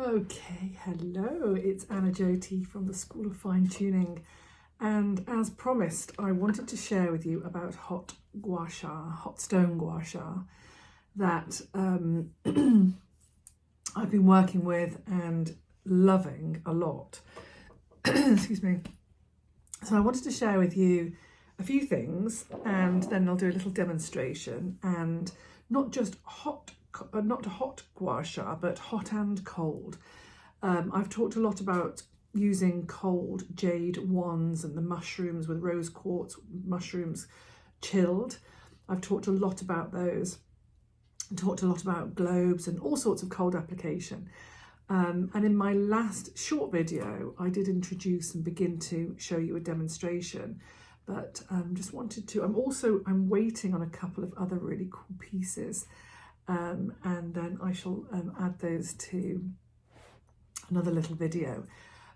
Okay, hello, it's Anna Jyoti from the School of Fine Tuning, and as promised I wanted to share with you about hot gua sha, hot stone gua sha, that I've been working with and loving a lot. Excuse me. So I wanted to share with you a few things, and then I'll do a little demonstration, and not just hot gua sha, but hot and cold. I've talked a lot about using cold jade wands and the mushrooms with rose quartz mushrooms chilled. I've talked a lot about those. I talked a lot about globes and all sorts of cold application. And in my last short video, I did introduce and begin to show you a demonstration, but just wanted to, I'm waiting on a couple of other really cool pieces. And then I shall add those to another little video.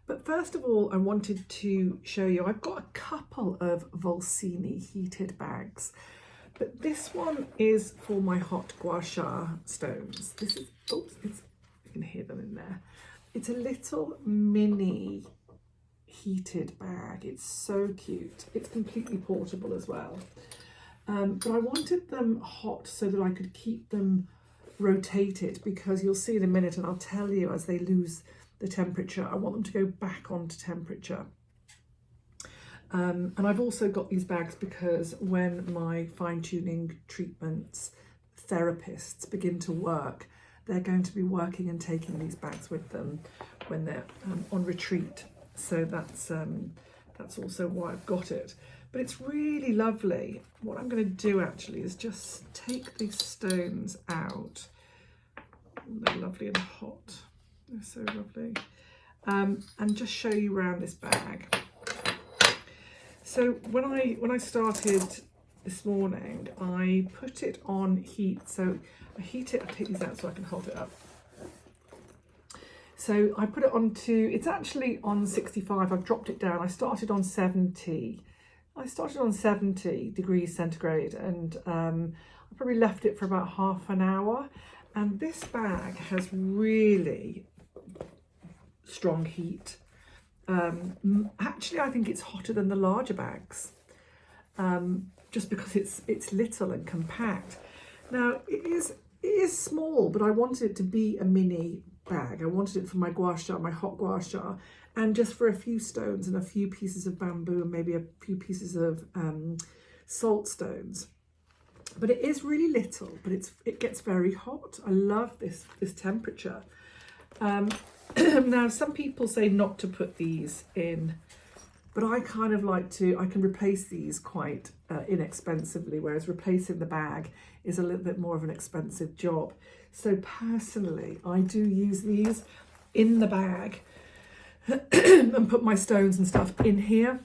But first of all, I wanted to show you, I've got a couple of Volsini heated bags, but this one is for my hot gua sha stones. This is, you can hear them in there. It's a little mini heated bag. It's so cute. It's completely portable as well. But I wanted them hot so that I could keep them rotated, because you'll see in a minute, and I'll tell you as they lose the temperature, I want them to go back onto temperature. And I've also got these bags because when my fine-tuning treatments therapists begin to work, they're going to be working and taking these bags with them when they're on retreat. So that's also why I've got it. But it's really lovely. What I'm going to do actually is just take these stones out. They're lovely and hot. They're so lovely. And just show you around this bag. So when I started this morning, I put it on heat. So I heat it, I'll take these out so I can hold it up. So I put it onto, it's actually on 65, I've dropped it down. I started on 70 degrees centigrade, and I probably left it for about half an hour. And this bag has really strong heat. Actually, I think it's hotter than the larger bags, just because it's little and compact. Now it is small, but I wanted it to be a mini bag. I wanted it for my gua sha, my hot gua sha, and just for a few stones and a few pieces of bamboo and maybe a few pieces of salt stones. But it is really little, but it gets very hot. I love this temperature. Now some people say not to put these in, but I kind of like to. I can replace these quite inexpensively, whereas replacing the bag is a little bit more of an expensive job. So personally, I do use these in the bag and put my stones and stuff in here.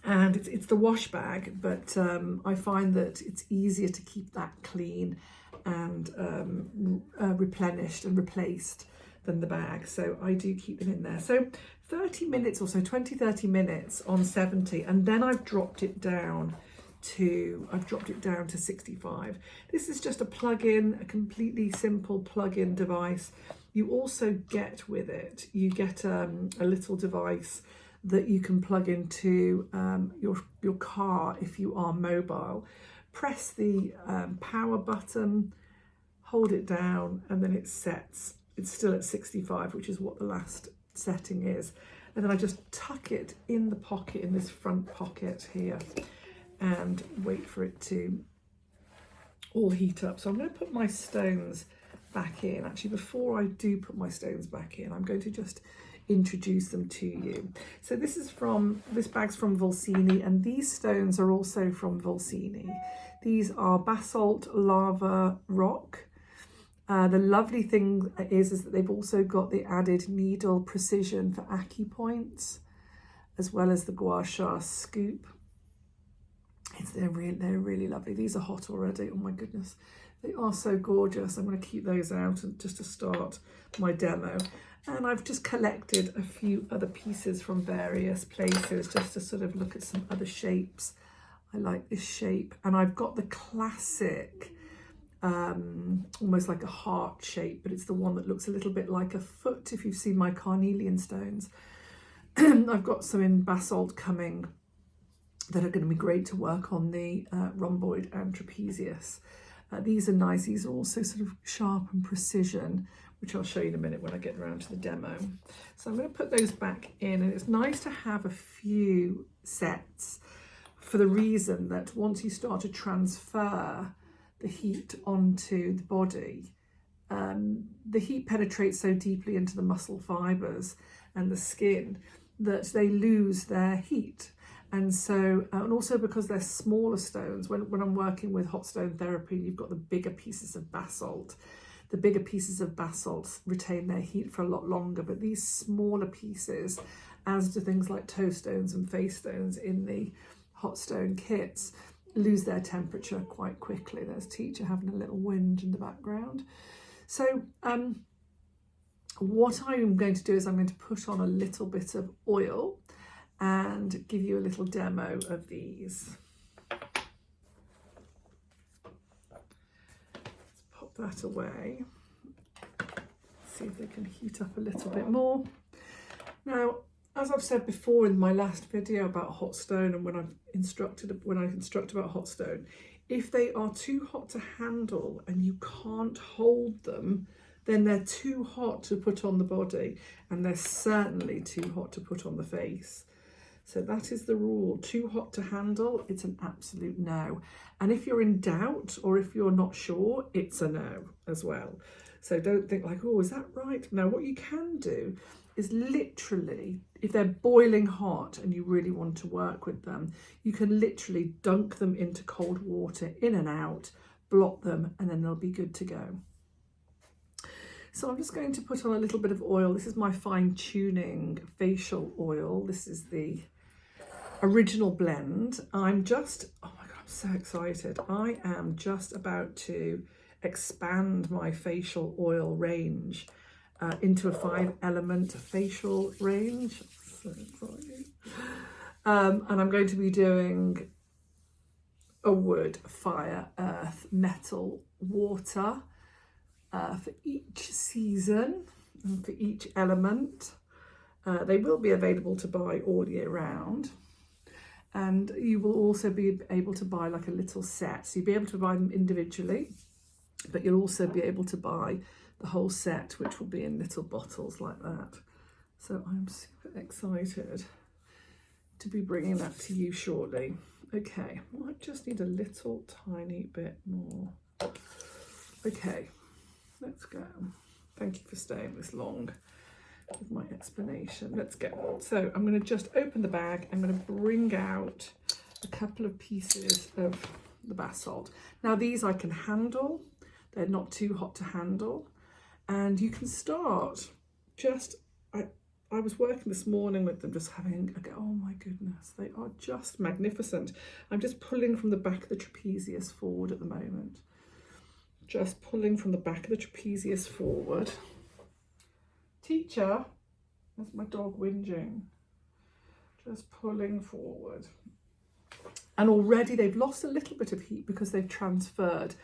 And it's the wash bag, but I find that it's easier to keep that clean and replenished and replaced than the bag. So I do keep them in there. So 30 minutes or so, 20-30 minutes on 70, and then I've dropped it down to 65. This is just a plug-in, a completely simple plug-in device. You also get with it, you get a little device that you can plug into your car if you are mobile. Press the power button, hold it down, and then it sets. It's still at 65, which is what the last setting is. And then I just tuck it in the pocket, in this front pocket here, and wait for it to all heat up. So I'm going to put my stones back in. Actually, before I do put my stones back in, I'm going to just introduce them to you. So this bag's from Volsini, and these stones are also from Volsini. These are basalt lava rock. The lovely thing is that they've also got the added needle precision for acupoints, as well as the gua sha scoop. They're really lovely. These are hot already. Oh my goodness, they are so gorgeous. I'm going to keep those out and just to start my demo. And I've just collected a few other pieces from various places just to sort of look at some other shapes. I like this shape, and I've got the classic almost like a heart shape, but it's the one that looks a little bit like a foot if you've seen my carnelian stones. I've got some in basalt coming that are going to be great to work on the rhomboid and trapezius. These are nice. These are also sort of sharp and precision, which I'll show you in a minute when I get around to the demo. So I'm going to put those back in, and it's nice to have a few sets for the reason that once you start to transfer the heat onto the body, the heat penetrates so deeply into the muscle fibres and the skin that they lose their heat. And so, and also because they're smaller stones, when I'm working with hot stone therapy, you've got the bigger pieces of basalt. The bigger pieces of basalt retain their heat for a lot longer, but these smaller pieces, as do things like toe stones and face stones in the hot stone kits, lose their temperature quite quickly. There's teacher having a little whinge in the background. So what I'm going to do is I'm going to put on a little bit of oil and give you a little demo of these. Let's pop that away. See if they can heat up a little bit more. Now, as I've said before in my last video about hot stone and when I instruct about hot stone, if they are too hot to handle and you can't hold them, then they're too hot to put on the body, and they're certainly too hot to put on the face. So that is the rule. Too hot to handle, it's an absolute no. And if you're in doubt or if you're not sure, it's a no as well. So don't think like, oh, is that right? No, what you can do is literally, if they're boiling hot and you really want to work with them, you can literally dunk them into cold water, in and out, blot them, and then they'll be good to go. So I'm just going to put on a little bit of oil. This is my fine tuning facial oil. This is the original blend. I'm just, oh my God, I'm so excited. I am just about to expand my facial oil range into a 5-element facial range. So exciting. And I'm going to be doing a wood, fire, earth, metal, water for each season and for each element. They will be available to buy all year round. And you will also be able to buy like a little set. So you'll be able to buy them individually, but you'll also be able to buy the whole set, which will be in little bottles like that. So I'm super excited to be bringing that to you shortly. Okay, I just need a little tiny bit more. Okay, let's go. Thank you for staying this long with my explanation. Let's go. So I'm going to just open the bag. I'm going to bring out a couple of pieces of the basalt. Now these I can handle. They're not too hot to handle. And you can start just, I was working this morning with them, just having a go. Oh my goodness, they are just magnificent. I'm just pulling from the back of the trapezius forward at the moment. Just pulling from the back of the trapezius forward. Teacher, that's my dog whinging. Just pulling forward. And already they've lost a little bit of heat because they've transferred.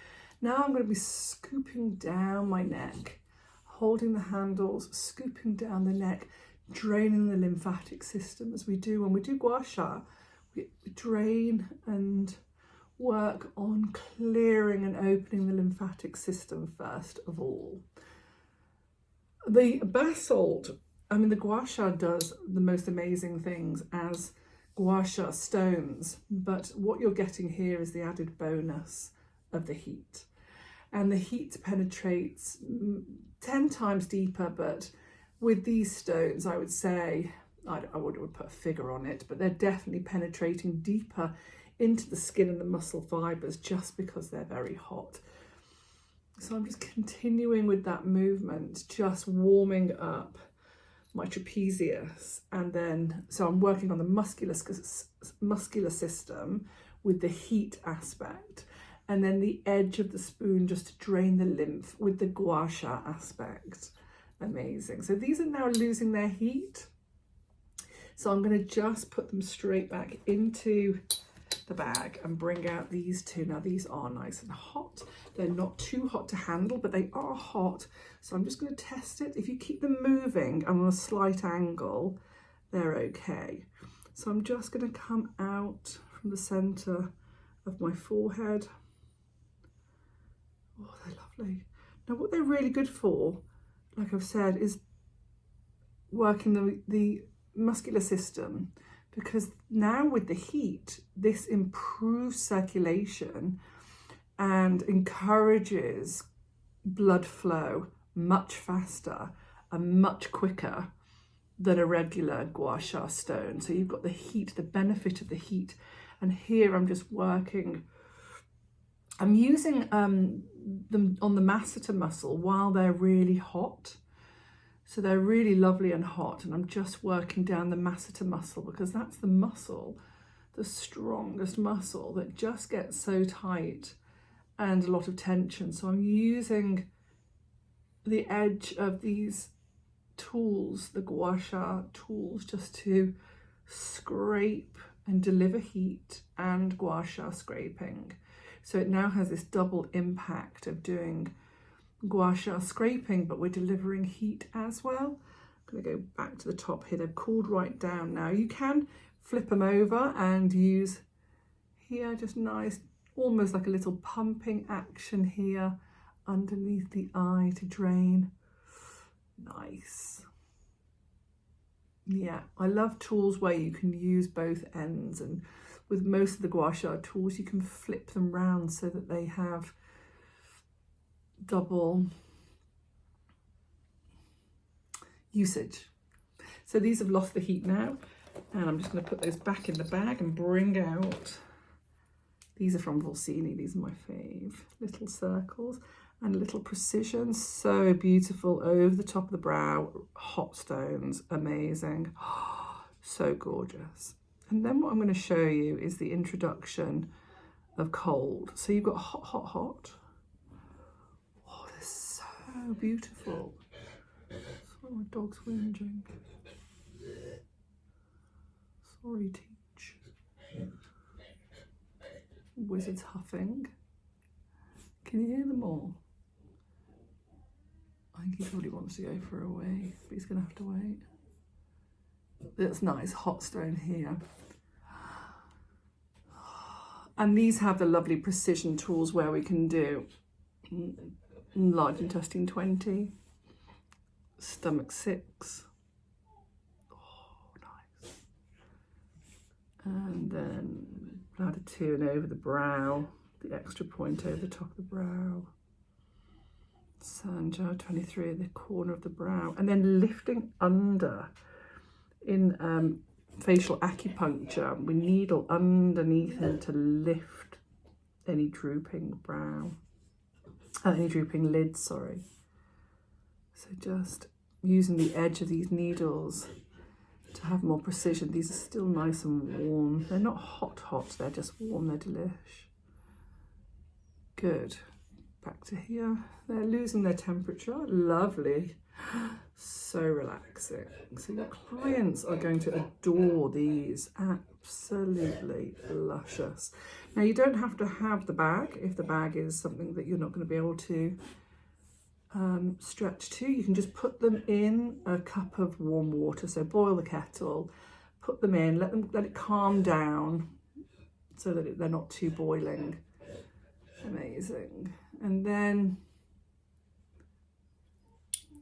Now I'm going to be scooping down my neck, holding the handles, scooping down the neck, draining the lymphatic system as we do when we do Gua Sha. We drain and work on clearing and opening the lymphatic system first of all. The basalt, the Gua Sha does the most amazing things as Gua Sha stones, but what you're getting here is the added bonus of the heat. And the heat penetrates 10 times deeper, but with these stones, I would say, I wouldn't put a figure on it, but they're definitely penetrating deeper into the skin and the muscle fibres just because they're very hot. So I'm just continuing with that movement, just warming up my trapezius. And then, so I'm working on the muscular system with the heat aspect. And then the edge of the spoon just to drain the lymph with the Gua Sha aspect. Amazing. So these are now losing their heat. So I'm going to just put them straight back into the bag and bring out these two. Now these are nice and hot. They're not too hot to handle, but they are hot. So I'm just going to test it. If you keep them moving and on a slight angle, they're okay. So I'm just going to come out from the center of my forehead. Oh, they're lovely. Now what they're really good for, like I've said, is working the muscular system, because now with the heat, this improves circulation and encourages blood flow much faster and much quicker than a regular Gua Sha stone. So you've got the heat, the benefit of the heat. And here I'm just working, I'm using them on the masseter muscle while they're really hot. So they're really lovely and hot, and I'm just working down the masseter muscle, because that's the muscle, the strongest muscle, that just gets so tight and a lot of tension. So I'm using the edge of these tools, the Gua Sha tools, just to scrape and deliver heat and Gua Sha scraping. So it now has this double impact of doing Gua Sha scraping, but we're delivering heat as well. I'm going to go back to the top here. They've cooled right down now. You can flip them over and use here, just nice, almost like a little pumping action here underneath the eye to drain. Nice. Yeah, I love tools where you can use both ends, and with most of the Gua Sha tools you can flip them round so that they have double usage. So these have lost the heat now, and I'm just going to put those back in the bag and bring out, these are from Volsini, these are my fave, little circles and little precision, so beautiful, over the top of the brow, hot stones, amazing, so gorgeous. And then what I'm going to show you is the introduction of cold. So you've got hot, hot, hot. Oh, they're so beautiful. Sorry, my dog's whinging. Sorry, Teach. Wizard's huffing. Can you hear them all? I think he probably wants to go for a wee, but he's going to have to wait. That's nice, hot stone here. And these have the lovely precision tools where we can do large intestine 20, stomach 6. Oh, nice. And then bladder 2 and over the brow, the extra point over the top of the brow. Sanja 23 at the corner of the brow. And then lifting under in facial acupuncture, we needle underneath it to lift any drooping brow, any drooping lids, sorry. So just using the edge of these needles to have more precision. These are still nice and warm. They're not hot, hot, they're just warm, they're delish. Good. Back to here. They're losing their temperature. Lovely. So relaxing. So your clients are going to adore these. Absolutely luscious. Now you don't have to have the bag if the bag is something that you're not going to be able to stretch to. You can just put them in a cup of warm water. So boil the kettle, put them in, let it calm down so that they're not too boiling. Amazing. And then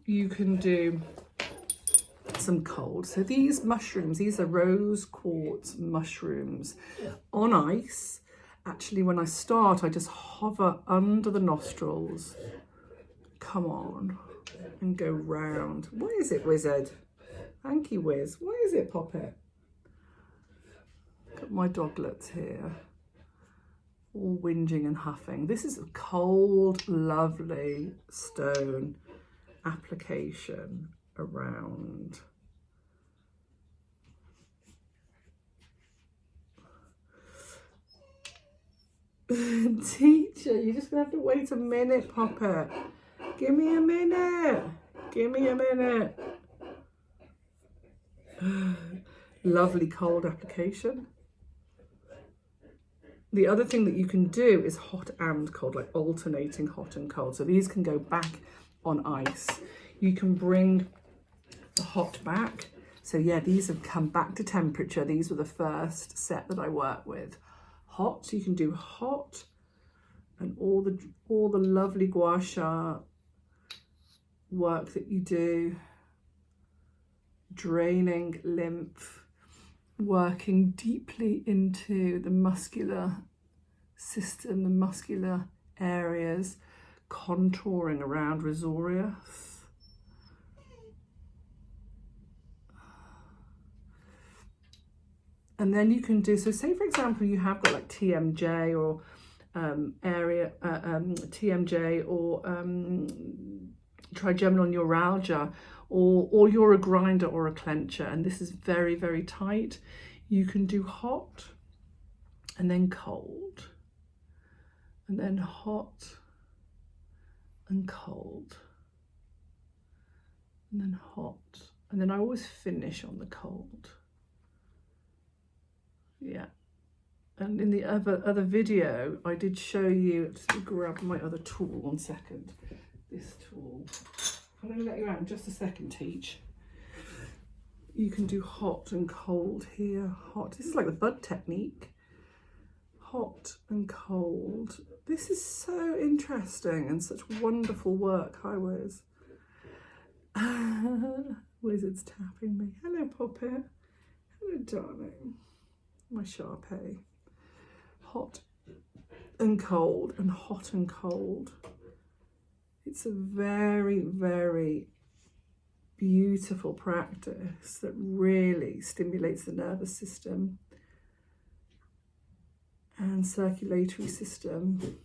you can do some cold. So these mushrooms, these are rose quartz mushrooms on ice. Actually, when I start, I just hover under the nostrils. Come on, and go round. What is it, Wizard? Thank you, Wiz. What is it, Poppet? Got my doglets here, all whinging and huffing. This is a cold, lovely stone application around. Teacher, you're just gonna have to wait a minute, Poppet. Give me a minute. Give me a minute. Lovely cold application. The other thing that you can do is hot and cold, like alternating hot and cold. So these can go back on ice. You can bring the hot back. So yeah, these have come back to temperature. These were the first set that I work with. Hot, you can do hot, and all the lovely Gua Sha work that you do, draining lymph, working deeply into the muscular system, the muscular areas, contouring around Rosorius. And then you can do, so say for example, you have got like TMJ or TMJ or trigeminal neuralgia, or you're a grinder or a clencher, and this is very, very tight. You can do hot and then cold, and then hot and cold, and then hot, and then I always finish on the cold. Yeah, and in the other video I did show you, just grab my other tool, 1 second, this tool. I'm going to let you out in just a second, Teach. You can do hot and cold here. Hot, this is like the bud technique. Hot and cold. This is so interesting and such wonderful work. Hi, Wiz. Wizard's tapping me. Hello, Puppet. Hello, darling. My Sharpay. Hot and cold, and hot and cold. It's a very, very beautiful practice that really stimulates the nervous system and circulatory system.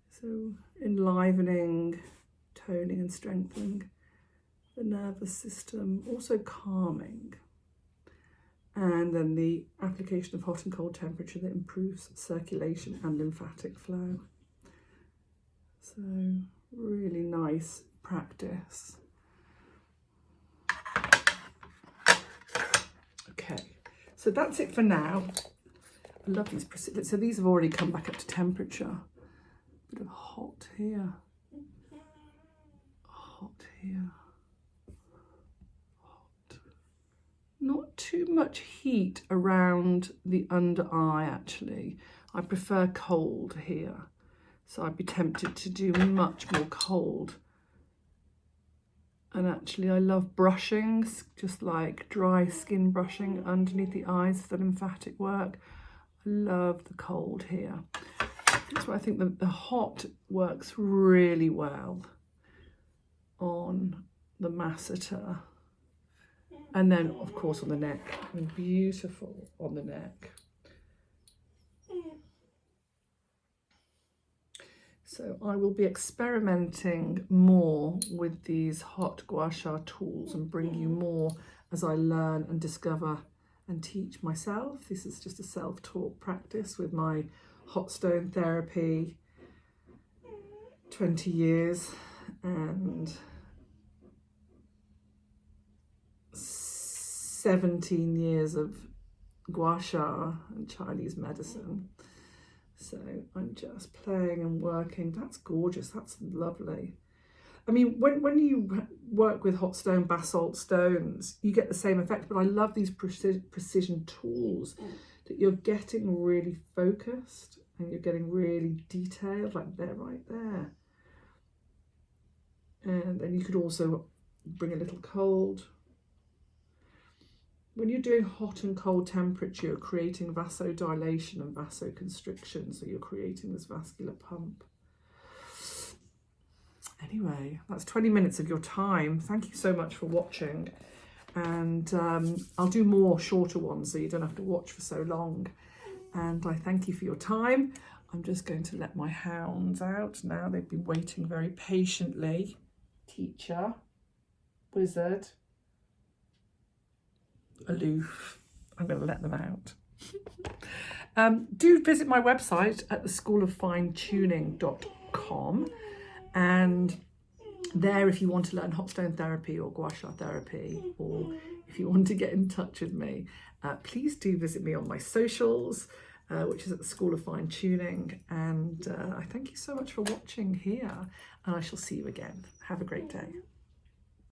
So enlivening, toning and strengthening the nervous system, also calming. And then the application of hot and cold temperature that improves circulation and lymphatic flow. So really nice practice. Okay, so that's it for now. I love these, so these have already come back up to temperature. Bit of hot here, hot here. Not too much heat around the under eye, actually. I prefer cold here. So I'd be tempted to do much more cold. And actually I love brushing, just like dry skin brushing underneath the eyes for the lymphatic work. I love the cold here. That's why I think the hot works really well on the masseter. And then, of course, on the neck. And beautiful on the neck. So I will be experimenting more with these hot Gua Sha tools and bring you more as I learn and discover and teach myself. This is just a self-taught practice with my hot stone therapy, 20 years, and 17 years of Gua Sha and Chinese medicine. So I'm just playing and working. That's gorgeous. That's lovely. I mean, when you work with hot stone, basalt stones, you get the same effect. But I love these precision tools that you're getting really focused and you're getting really detailed, like they're right there. And then you could also bring a little cold. When you're doing hot and cold temperature, you're creating vasodilation and vasoconstriction. So you're creating this vascular pump. Anyway, that's 20 minutes of your time. Thank you so much for watching. And I'll do more shorter ones so you don't have to watch for so long. And I thank you for your time. I'm just going to let my hounds out now. They've been waiting very patiently. Teacher, Wizard, Aloof. I'm going to let them out. Do visit my website at theschooloffinetuning.com and there if you want to learn hot stone therapy or Gua Sha therapy, or if you want to get in touch with me, please do visit me on my socials, which is at the School of Fine Tuning. And I thank you so much for watching here, and I shall see you again. Have a great day.